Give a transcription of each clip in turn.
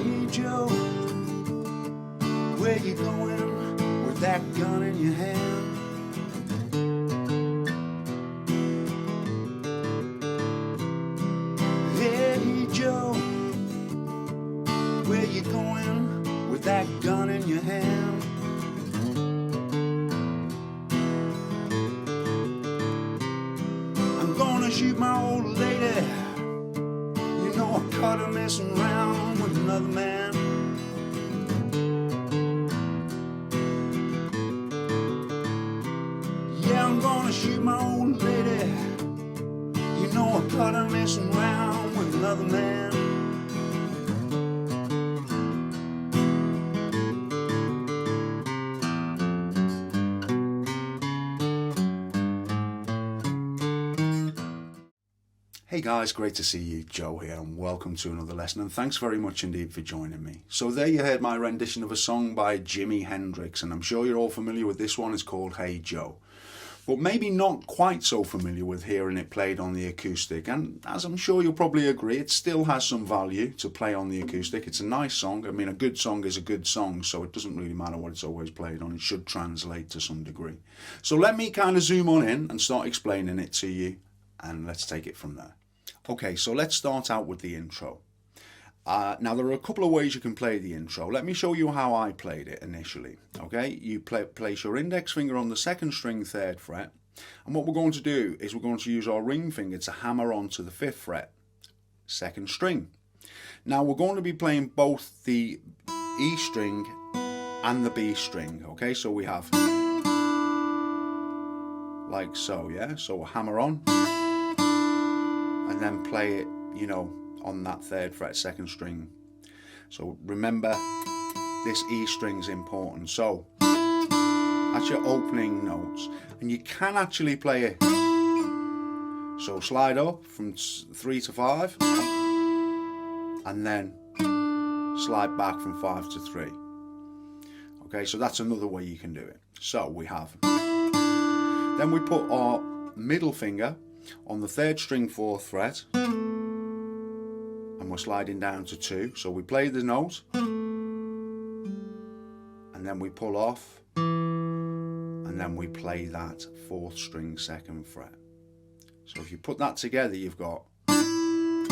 Hey Joe, where you going with that gun in your hand? Hey Joe, where you going with that gun in your hand? I'm gonna shoot my old lady. You know I caught her messing around with another man. Yeah, I'm gonna shoot my old lady. You know I caught her messing around with another man. Hey guys, great to see you. Joe here, and welcome to another lesson, and thanks very much indeed for joining me. So there you heard my rendition of a song by Jimi Hendrix, and I'm sure you're all familiar with this one. It's called Hey Joe. But maybe not quite so familiar with hearing it played on the acoustic, and as I'm sure you'll probably agree, it still has some value to play on the acoustic. It's a nice song. I mean, a good song is a good song, so it doesn't really matter what it's always played on. It should translate to some degree. So let me kind of zoom on in and start explaining it to you, and let's take it from there. Okay, so let's start out with the intro. Now there are a couple of ways you can play the intro. Let me show you how I played it initially. Okay, you place your index finger on the second string 3rd fret, and what we're going to do is we're going to use our ring finger to hammer onto the 5th fret, 2nd string. Now we're going to be playing both the E string and the B string. Okay, so we have like so, yeah. So we'll hammer on and then play it, you know, on that 3rd fret 2nd string. So remember, this E string's important. So that's your opening notes, and you can actually play it. So slide up from 3 to 5, and then slide back from 5 to 3. Okay, so that's another way you can do it. So we have, then we put our middle finger on the 3rd string 4th fret, and we're sliding down to 2. So we play the note, and then we pull off, and then we play that 4th string 2nd fret. So if you put that together, you've got, and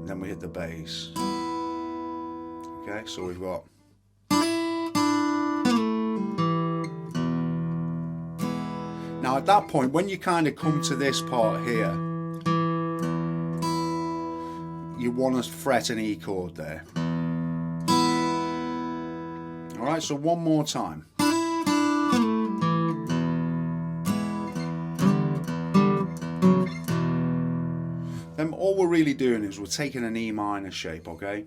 then we hit the bass. Okay, so we've got, now at that point, when you kind of come to this part here, you want to fret an E chord there. Alright, so one more time. Then all we're really doing is we're taking an E minor shape, okay?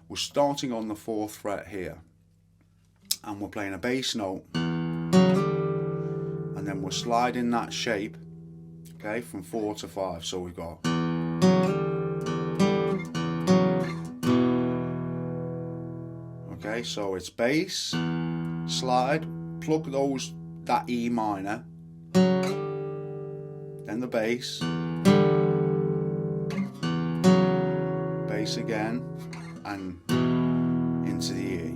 We're starting on the 4th fret here, and we're playing a bass note, and then we're sliding that shape, okay, from 4 to 5. So we've got, okay, so it's bass, slide, plug that E minor, then the bass, bass again, and into the E.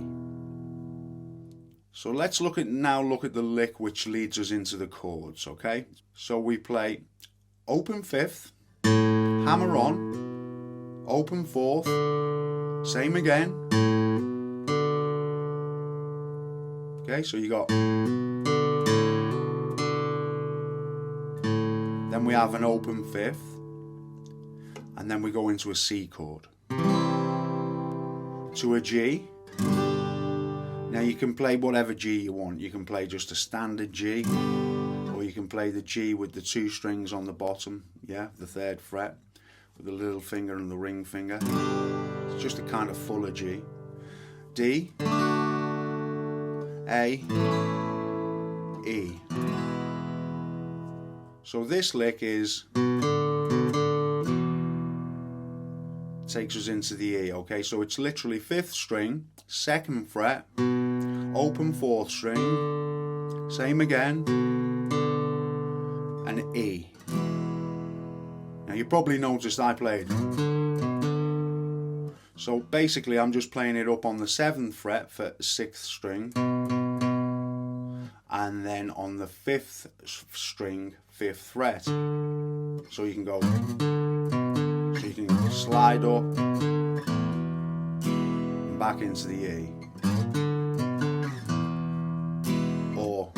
So let's now look at the lick which leads us into the chords, okay? So we play open 5th, hammer on, open 4th, same again. Okay, so you got, then we have an open 5th, and then we go into a C chord, to a G. Now you can play whatever G you want. You can play just a standard G, or you can play the G with the 2 strings on the bottom, yeah, the 3rd fret, with the little finger and the ring finger. It's just a kind of fuller G. D, A, E. So this lick takes us into the E, okay? So it's literally 5th string, 2nd fret, open 4th string, same again, and E. Now you probably noticed I played. So basically I'm just playing it up on the 7th fret for 6th string, and then on the 5th string, 5th fret. So you can go, so you can slide up and back into the E. Or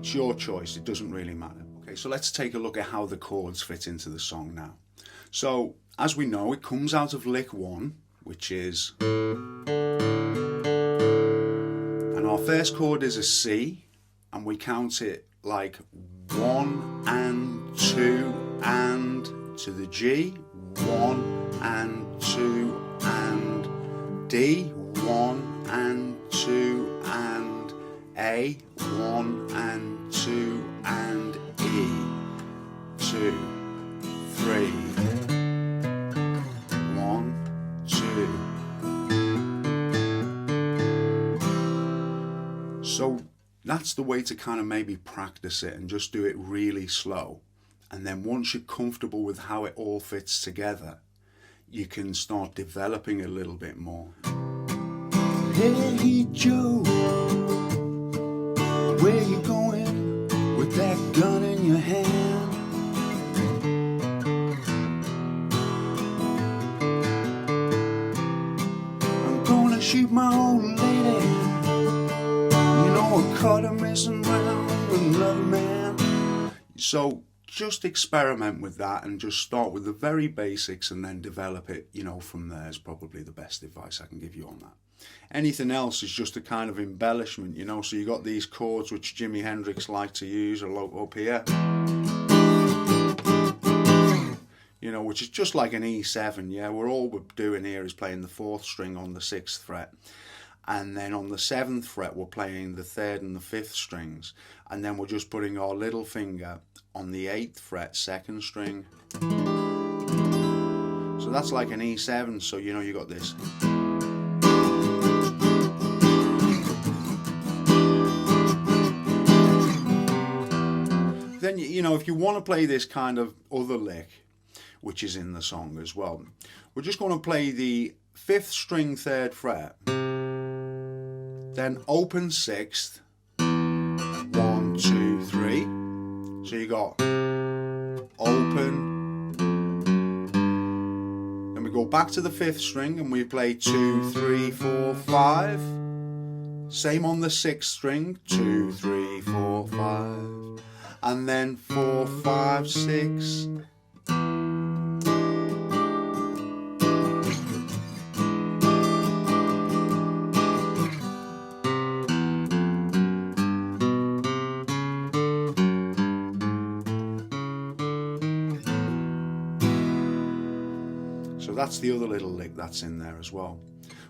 it's your choice, it doesn't really matter. Okay, so let's take a look at how the chords fit into the song now. So, as we know, it comes out of lick 1, which is, and our first chord is a C, and we count it like 1 and 2 and to the G, 1 and 2 and D, 1 and 2 and A, 1 and 2 and E, 2, 3, 1, 2. So that's the way to kind of maybe practice it and just do it really slow. And then once you're comfortable with how it all fits together, you can start developing a little bit more. Hey Joe, where you going with that gun in your hand? I'm gonna shoot my old lady. You know I caught her messing around with another man. So just experiment with that and just start with the very basics and then develop it, you know, from there is probably the best advice I can give you on that. Anything else is just a kind of embellishment, you know, so you got these chords which Jimi Hendrix liked to use up here, you know, which is just like an E7, yeah, all we're doing here is playing the 4th string on the 6th fret. And then on the 7th fret we're playing the 3rd and the 5th strings, and then we're just putting our little finger on the 8th fret 2nd string. So that's like an E7, so you know you got this. Then you know, if you want to play this kind of other lick, which is in the song as well, we're just going to play the 5th string 3rd fret, then open 6th, 1, 2, 3. So you got open, then we go back to the 5th string and we play 2, 3, 4, 5. Same on the 6th string, 2, 3, 4, 5, and then 4, 5, 6. So that's the other little lick that's in there as well.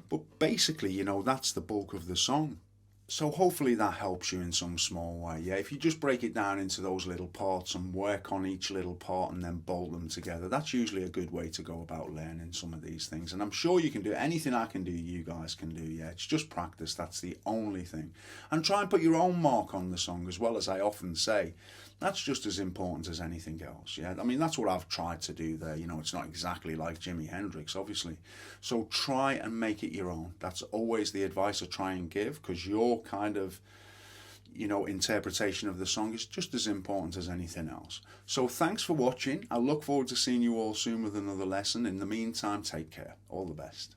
But basically, you know, that's the bulk of the song. So hopefully that helps you in some small way. Yeah, if you just break it down into those little parts and work on each little part and then bolt them together, that's usually a good way to go about learning some of these things. And I'm sure you can do anything I can do, you guys can do. Yeah, it's just practice. That's the only thing. And try and put your own mark on the song as well, as I often say. That's just as important as anything else. Yeah, I mean, that's what I've tried to do there. You know, it's not exactly like Jimi Hendrix, obviously. So try and make it your own. That's always the advice I try and give, because your kind of, you know, interpretation of the song is just as important as anything else. So thanks for watching. I look forward to seeing you all soon with another lesson. In the meantime, take care. All the best.